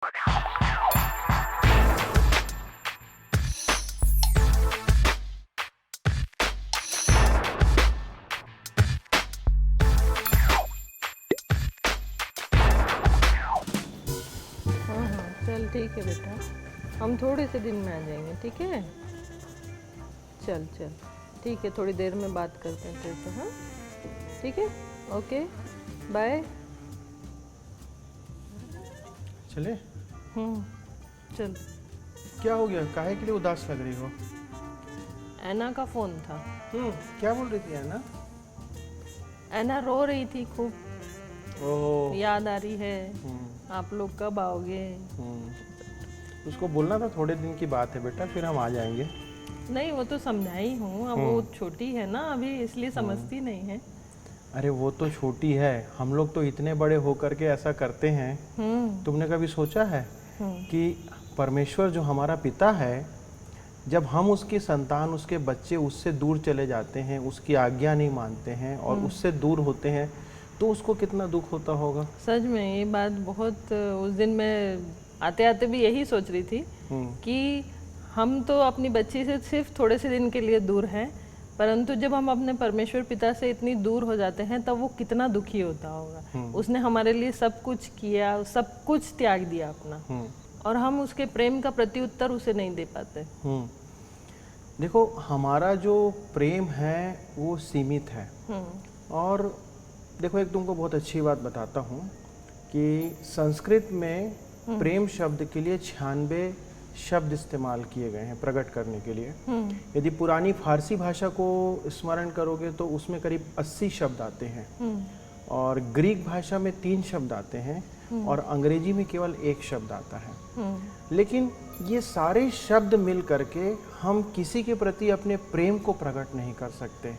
हाँ हाँ, चल ठीक है बेटा, हम थोड़े से दिन में आ जाएंगे, ठीक है। चल चल ठीक है, थोड़ी देर में बात करते हैं तेरे से। हाँ ठीक है, ओके बाय। चले? चल। क्या हो गया, काहे के लिए उदास लग रही हो? ऐना का फ़ोन था। क्या बोल रही थी ऐना? ऐना रो रही थी खूब, ओह। याद आ रही है, आप लोग कब आओगे। उसको बोलना था थोड़े दिन की बात है बेटा, फिर हम आ जाएंगे। नहीं वो तो समझाई हूँ, अब वो छोटी है ना अभी, इसलिए समझती नहीं है। अरे वो तो छोटी है, हम लोग तो इतने बड़े होकर के ऐसा करते हैं। तुमने कभी सोचा है कि परमेश्वर जो हमारा पिता है, जब हम उसकी संतान, उसके बच्चे उससे दूर चले जाते हैं, उसकी आज्ञा नहीं मानते हैं और उससे दूर होते हैं, तो उसको कितना दुख होता होगा। सच में ये बात बहुत, उस दिन मैं आते आते भी यही सोच रही थी कि हम तो अपनी बच्ची से सिर्फ थोड़े से दिन के लिए दूर हैं, परंतु जब हम अपने परमेश्वर पिता से इतनी दूर हो जाते हैं तब वो कितना दुखी होता होगा। उसने हमारे लिए सब कुछ किया, सब कुछ त्याग दिया अपना, और हम उसके प्रेम का प्रत्युत्तर उसे नहीं दे पाते। देखो, हमारा जो प्रेम है वो सीमित है। और देखो, एक तुमको बहुत अच्छी बात बताता हूँ कि संस्कृत में प्रेम शब्द के लिए 96 शब्द इस्तेमाल किए गए हैं प्रकट करने के लिए। यदि पुरानी फारसी भाषा को स्मरण करोगे तो उसमें करीब 80 शब्द आते हैं, और ग्रीक भाषा में 3 शब्द आते हैं, और अंग्रेजी में केवल 1 शब्द आता है। लेकिन ये सारे शब्द मिल करके हम किसी के प्रति अपने प्रेम को प्रकट नहीं कर सकते।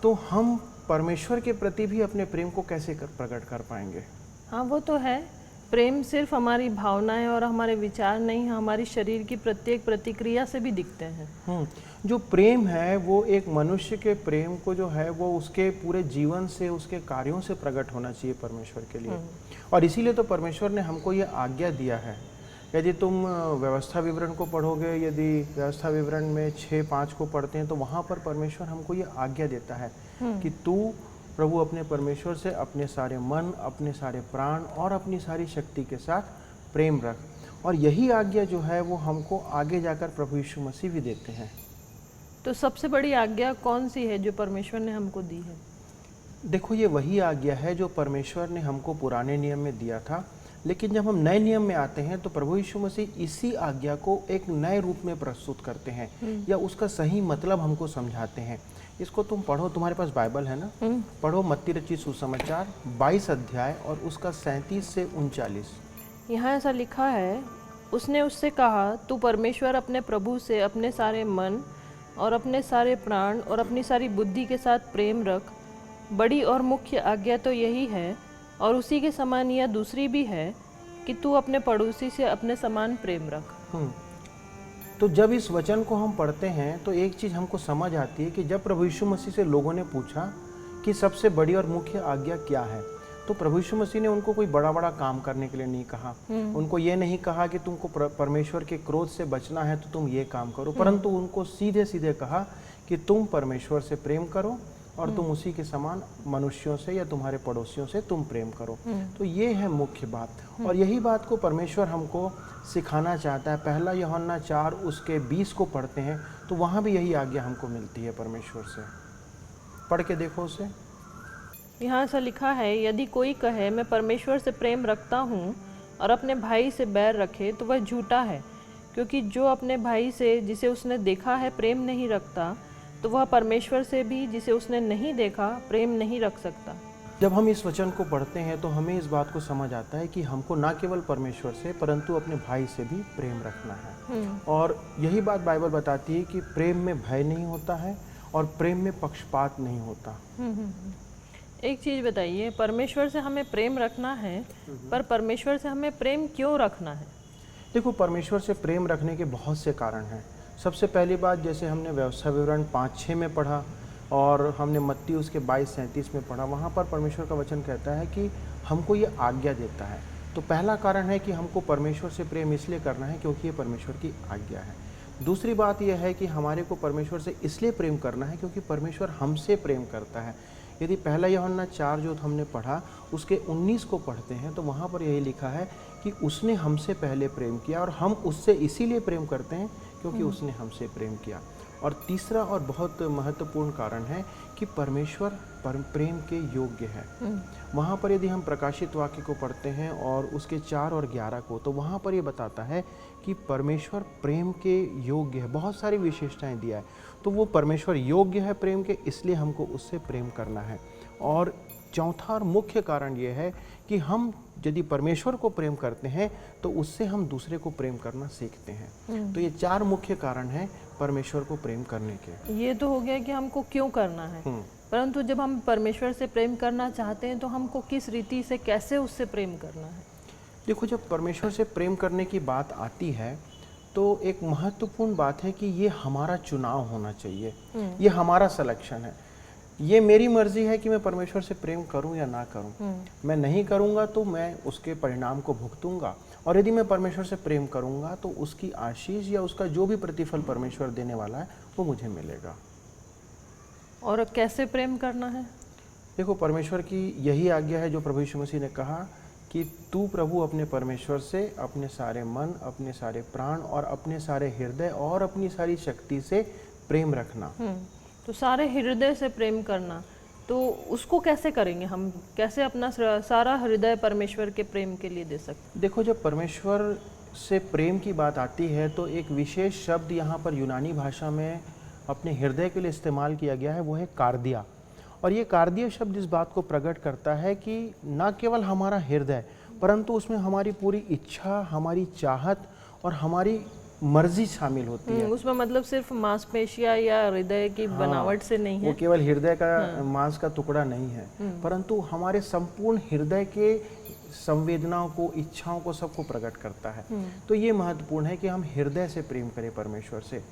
तो हम परमेश्वर के प्रति भी अपने प्रेम को कैसे प्रकट कर पाएंगे? हाँ वो तो है, प्रेम सिर्फ हमारी भावनाएं और हमारे विचार नहीं, हमारी शरीर की प्रत्येक प्रतिक्रिया से भी दिखते हैं। जो प्रेम है वो एक मनुष्य के प्रेम को जो है वो उसके पूरे जीवन से, उसके कार्यों से प्रकट होना चाहिए परमेश्वर के लिए। और इसीलिए तो परमेश्वर ने हमको ये आज्ञा दिया है। यदि तुम व्यवस्था विवरण को पढ़ोगे, यदि व्यवस्था विवरण में 6:5 को पढ़ते हैं, तो वहाँ पर परमेश्वर हमको ये आज्ञा देता है कि तू प्रभु अपने परमेश्वर से अपने सारे मन, अपने सारे प्राण और अपनी सारी शक्ति के साथ प्रेम रख। और यही आज्ञा जो है वो हमको आगे जाकर प्रभु यीशु मसीह भी देते हैं। तो सबसे बड़ी आज्ञा कौन सी है जो परमेश्वर ने हमको दी है? देखो, ये वही आज्ञा है जो परमेश्वर ने हमको पुराने नियम में दिया था, लेकिन जब हम नए नियम में आते हैं तो प्रभु यीशु मसीह इसी आज्ञा को एक नए रूप में प्रस्तुत करते हैं, या उसका सही मतलब हमको समझाते हैं। इसको तुम पढ़ो, तुम्हारे पास बाइबल है ना? पढ़ो मत्ती रचित सुसमाचार 22 अध्याय और उसका 37 से 39। यहाँ ऐसा लिखा है, उसने उससे कहा, तू परमेश्वर अपने प्रभु से अपने सारे मन और अपने सारे प्राण और अपनी सारी बुद्धि के साथ प्रेम रख। बड़ी और मुख्य आज्ञा तो यही है, और उसी के समान यह दूसरी भी है कि तू अपने पड़ोसी से अपने समान प्रेम रख। तो जब इस वचन को हम पढ़ते हैं तो एक चीज़ हमको समझ आती है कि जब प्रभु यीशु मसीह से लोगों ने पूछा कि सबसे बड़ी और मुख्य आज्ञा क्या है, तो प्रभु यीशु मसीह ने उनको कोई बड़ा बड़ा काम करने के लिए नहीं कहा। उनको ये नहीं कहा कि तुमको परमेश्वर के क्रोध से बचना है तो तुम ये काम करो, परंतु उनको सीधे सीधे कहा कि तुम परमेश्वर से प्रेम करो और तुम उसी के समान मनुष्यों से या तुम्हारे पड़ोसियों से तुम प्रेम करो। तो ये है मुख्य बात, और यही बात को परमेश्वर हमको सिखाना चाहता है। पहला यूहन्ना 4 उसके 20 को पढ़ते हैं तो वहाँ भी यही आज्ञा हमको मिलती है परमेश्वर से। पढ़ के देखो उसे। यहाँ ऐसा लिखा है, यदि कोई कहे मैं परमेश्वर से प्रेम रखता हूँ और अपने भाई से बैर रखे तो वह झूठा है, क्योंकि जो अपने भाई से जिसे उसने देखा है प्रेम नहीं रखता, तो वह परमेश्वर से भी जिसे उसने नहीं देखा प्रेम नहीं रख सकता। जब हम इस वचन को पढ़ते हैं तो हमें इस बात को समझ आता है कि हमको ना केवल परमेश्वर से परंतु अपने भाई से भी प्रेम रखना है। और यही बात बाइबल बताती है कि प्रेम में भय नहीं होता है और प्रेम में पक्षपात नहीं होता। एक चीज़ बताइए, परमेश्वर से हमें प्रेम रखना है, पर परमेश्वर से हमें प्रेम क्यों रखना है? देखो, परमेश्वर से प्रेम रखने के बहुत से कारण हैं। सबसे पहली बात, जैसे हमने व्यवस्था विवरण 5:6 में पढ़ा और हमने मत्ती उसके 22:37 में पढ़ा, वहाँ पर परमेश्वर का वचन कहता है कि हमको ये आज्ञा देता है तो पहला कारण है कि हमको परमेश्वर से प्रेम इसलिए करना है क्योंकि ये परमेश्वर की आज्ञा है। दूसरी बात यह है कि हमारे को परमेश्वर से इसलिए प्रेम करना है क्योंकि परमेश्वर हमसे प्रेम करता है। यदि पहला यूहन्ना 4 जो हमने पढ़ा उसके 19 को पढ़ते हैं तो वहाँ पर यही लिखा है कि उसने हमसे पहले प्रेम किया और हम उससे इसीलिए प्रेम करते हैं क्योंकि उसने हमसे प्रेम किया। और तीसरा और बहुत महत्वपूर्ण कारण है कि परमेश्वर प्रेम के योग्य है। वहाँ पर यदि हम प्रकाशित वाक्य को पढ़ते हैं और उसके 4 और 11 को, तो वहाँ पर ये बताता है कि परमेश्वर प्रेम के योग्य है। बहुत सारी विशेषताएं दिया है, तो वो परमेश्वर योग्य है प्रेम के, इसलिए हमको उससे प्रेम करना है। और चौथा और मुख्य कारण ये है कि हम यदि परमेश्वर को प्रेम करते हैं तो उससे हम दूसरे को प्रेम करना सीखते हैं। तो ये 4 मुख्य कारण हैं परमेश्वर को प्रेम करने के। ये तो हो गया कि हमको क्यों करना है, परंतु जब हम परमेश्वर से प्रेम करना चाहते हैं तो हमको किस रीति से, कैसे उससे प्रेम करना है? देखो, जब परमेश्वर से प्रेम करने की बात आती है तो एक महत्वपूर्ण बात है कि ये हमारा चुनाव होना चाहिए, ये हमारा सिलेक्शन है। ये मेरी मर्जी है कि मैं परमेश्वर से प्रेम करूं या ना करूं। मैं नहीं करूंगा तो मैं उसके परिणाम को भुगतूंगा, और यदि मैं परमेश्वर से प्रेम करूंगा तो उसकी आशीष या उसका जो भी प्रतिफल परमेश्वर देने वाला है वो मुझे मिलेगा। और कैसे प्रेम करना है? देखो, परमेश्वर की यही आज्ञा है जो प्रभु यीशु मसीह ने कहा कि तू प्रभु अपने परमेश्वर से अपने सारे मन, अपने सारे प्राण और अपने सारे हृदय और अपनी सारी शक्ति से प्रेम रखना। तो सारे हृदय से प्रेम करना, तो उसको कैसे करेंगे हम? कैसे अपना सारा हृदय परमेश्वर के प्रेम के लिए दे सकते? देखो, जब परमेश्वर से प्रेम की बात आती है तो एक विशेष शब्द यहाँ पर यूनानी भाषा में अपने हृदय के लिए इस्तेमाल किया गया है, वो है कार्दिया। और ये कार्दिया शब्द इस बात को प्रकट करता है कि न केवल हमारा हृदय, परंतु उसमें हमारी पूरी इच्छा, हमारी चाहत और हमारी मर्जी शामिल होती है। उसमें मतलब सिर्फ मांसपेशियां या हृदय की बनावट से नहीं है, वो केवल हृदय का मांस का टुकड़ा नहीं है, परंतु हमारे संपूर्ण हृदय के संवेदनाओं को, इच्छाओं को, सबको प्रकट करता है। तो ये महत्वपूर्ण है कि हम हृदय से प्रेम करें परमेश्वर से।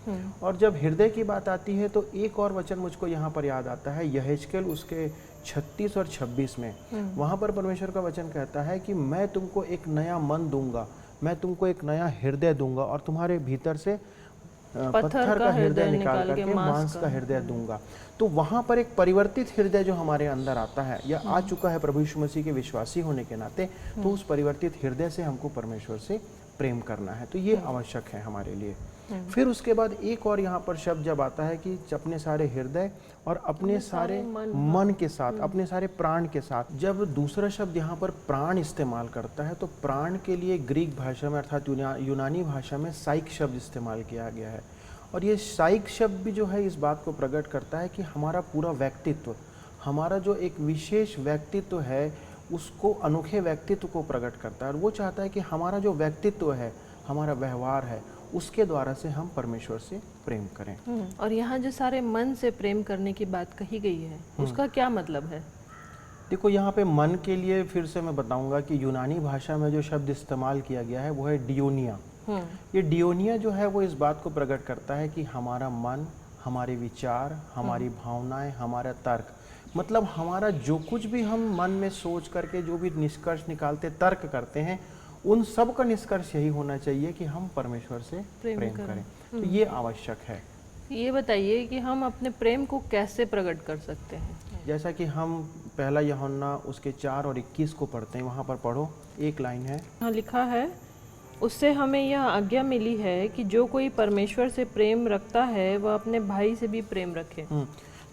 और जब हृदय की बात आती है तो एक और वचन मुझको यहाँ पर याद आता है, यहेजकेल उसके 36 और 26 में। वहाँ पर परमेश्वर का वचन कहता है कि मैं तुमको एक नया मन दूंगा, मैं तुमको एक नया हृदय दूंगा और तुम्हारे भीतर से पत्थर का हृदय निकाल करके मांस का हृदय दूंगा। तो वहां पर एक परिवर्तित हृदय जो हमारे अंदर आता है या आ चुका है प्रभु यीशु मसीह के विश्वासी होने के नाते, तो उस परिवर्तित हृदय से हमको परमेश्वर से प्रेम करना है। तो ये आवश्यक है हमारे लिए। फिर उसके बाद एक और यहाँ पर शब्द जब आता है कि अपने सारे हृदय और अपने सारे मन के साथ, अपने सारे प्राण के साथ। जब दूसरा शब्द यहाँ पर प्राण इस्तेमाल करता है तो प्राण के लिए ग्रीक भाषा में अर्थात यूनानी भाषा में साइक शब्द इस्तेमाल किया गया है। और ये साइक शब्द भी जो है इस बात को प्रकट करता है कि हमारा पूरा व्यक्तित्व, हमारा जो एक विशेष व्यक्तित्व है, उसको, अनोखे व्यक्तित्व को प्रकट करता है। और वो चाहता है कि हमारा जो व्यक्तित्व है, हमारा व्यवहार है, उसके द्वारा से हम परमेश्वर से प्रेम करें। और यहाँ जो सारे मन से प्रेम करने की बात कही गई है, उसका क्या मतलब है? देखो, यहाँ पे मन के लिए फिर से मैं बताऊंगा कि यूनानी भाषा में जो शब्द इस्तेमाल किया गया है वो है डियोनिया। ये डियोनिया जो है वो इस बात को प्रकट करता है कि हमारा मन, हमारे विचार, हमारी भावनाएं, हमारा तर्क, मतलब हमारा जो कुछ भी हम मन में सोच करके जो भी निष्कर्ष निकालते, तर्क करते हैं, उन सब का निष्कर्ष यही होना चाहिए कि हम परमेश्वर से प्रेम करें। तो ये आवश्यक है। ये बताइए कि हम अपने प्रेम को कैसे प्रकट कर सकते हैं? जैसा कि हम पहला यूहन्ना उसके 4 और 21 को पढ़ते हैं, वहाँ पर पढ़ो, एक लाइन है। हाँ, लिखा है, उससे हमें यह आज्ञा मिली है कि जो कोई परमेश्वर से प्रेम रखता है वह अपने भाई से भी प्रेम रखे।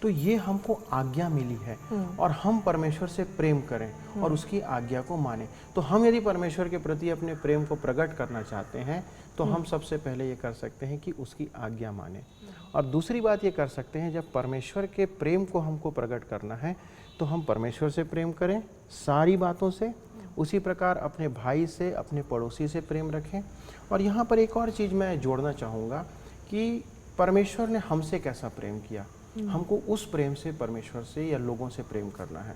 तो ये हमको आज्ञा मिली है और हम परमेश्वर से प्रेम करें और उसकी आज्ञा को माने। तो हम यदि परमेश्वर के प्रति अपने प्रेम को प्रकट करना चाहते हैं तो हम सबसे पहले ये कर सकते हैं कि उसकी आज्ञा माने। और दूसरी बात ये कर सकते हैं, जब परमेश्वर के प्रेम को हमको प्रकट करना है तो हम परमेश्वर से प्रेम करें सारी बातों से, उसी प्रकार अपने भाई से, अपने पड़ोसी से प्रेम रखें। और यहाँ पर एक और चीज़ मैं जोड़ना चाहूँगा कि परमेश्वर ने हमसे कैसा प्रेम किया, हमको उस प्रेम से, परमेश्वर से या लोगों से प्रेम करना है।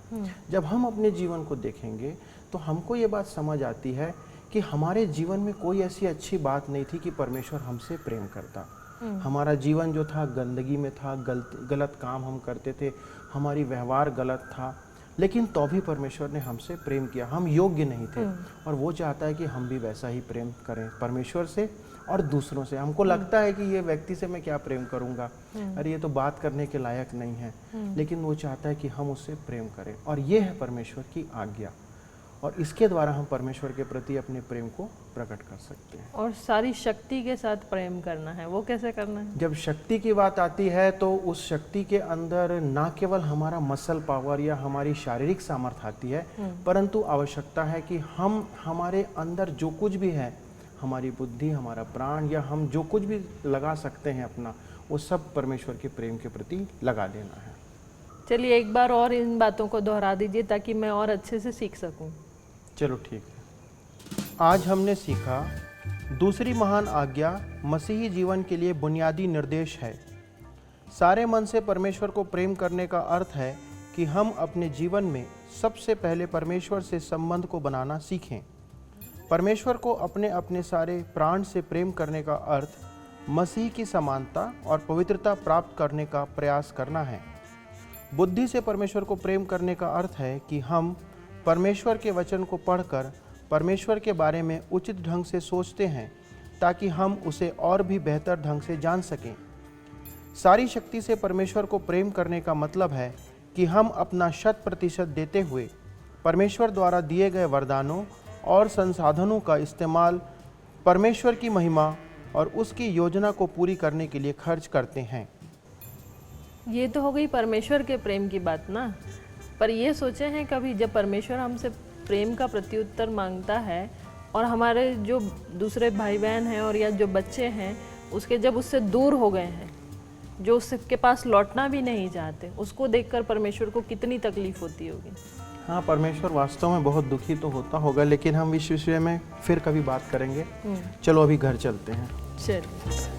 जब हम अपने जीवन को देखेंगे तो हमको ये बात समझ आती है कि हमारे जीवन में कोई ऐसी अच्छी बात नहीं थी कि परमेश्वर हमसे प्रेम करता। हमारा जीवन जो था गंदगी में था, गलत काम हम करते थे, हमारी व्यवहार गलत था, लेकिन तो भी परमेश्वर ने हमसे प्रेम किया, हम योग्य नहीं थे, और वो चाहता है कि हम भी वैसा ही प्रेम करें परमेश्वर से और दूसरों से। हमको लगता है कि ये व्यक्ति से मैं क्या प्रेम करूंगा, अरे ये तो बात करने के लायक नहीं है, लेकिन वो चाहता है कि हम उससे प्रेम करें, और ये है परमेश्वर की आज्ञा, और इसके द्वारा हम परमेश्वर के प्रति अपने प्रेम को प्रकट कर सकते हैं। और सारी शक्ति के साथ प्रेम करना है, वो कैसे करना है? जब शक्ति की बात आती है तो उस शक्ति के अंदर ना केवल हमारा मसल पावर या हमारी शारीरिक सामर्थ्य आती है, परंतु आवश्यकता है कि हम हमारे अंदर जो कुछ भी है, हमारी बुद्धि, हमारा प्राण, या हम जो कुछ भी लगा सकते हैं अपना, वो सब परमेश्वर के प्रेम के प्रति लगा देना है। चलिए एक बार और इन बातों को दोहरा दीजिए ताकि मैं और अच्छे से सीख सकूं। चलो ठीक है। आज हमने सीखा दूसरी महान आज्ञा मसीही जीवन के लिए बुनियादी निर्देश है। सारे मन से परमेश्वर को प्रेम करने का अर्थ है कि हम अपने जीवन में सबसे पहले परमेश्वर से संबंध को बनाना सीखें। परमेश्वर को अपने अपने सारे प्राण से प्रेम करने का अर्थ मसीह की समानता और पवित्रता प्राप्त करने का प्रयास करना है। बुद्धि से परमेश्वर को प्रेम करने का अर्थ है कि हम परमेश्वर के वचन को पढ़कर परमेश्वर के बारे में उचित ढंग से सोचते हैं ताकि हम उसे और भी बेहतर ढंग से जान सकें। सारी शक्ति से परमेश्वर को प्रेम करने का मतलब है कि हम अपना 100% देते हुए परमेश्वर द्वारा दिए गए वरदानों और संसाधनों का इस्तेमाल परमेश्वर की महिमा और उसकी योजना को पूरी करने के लिए खर्च करते हैं। ये तो हो गई परमेश्वर के प्रेम की बात ना, पर ये सोचे हैं कभी जब परमेश्वर हमसे प्रेम का प्रत्युत्तर मांगता है और हमारे जो दूसरे भाई बहन हैं और या जो बच्चे हैं उसके जब उससे दूर हो गए हैं, जो उसके पास लौटना भी नहीं चाहते, उसको देखकर परमेश्वर को कितनी तकलीफ होती होगी। हाँ, परमेश्वर वास्तव में बहुत दुखी तो होता होगा, लेकिन हम इस विषय में फिर कभी बात करेंगे। चलो अभी घर चलते हैं। चलिए।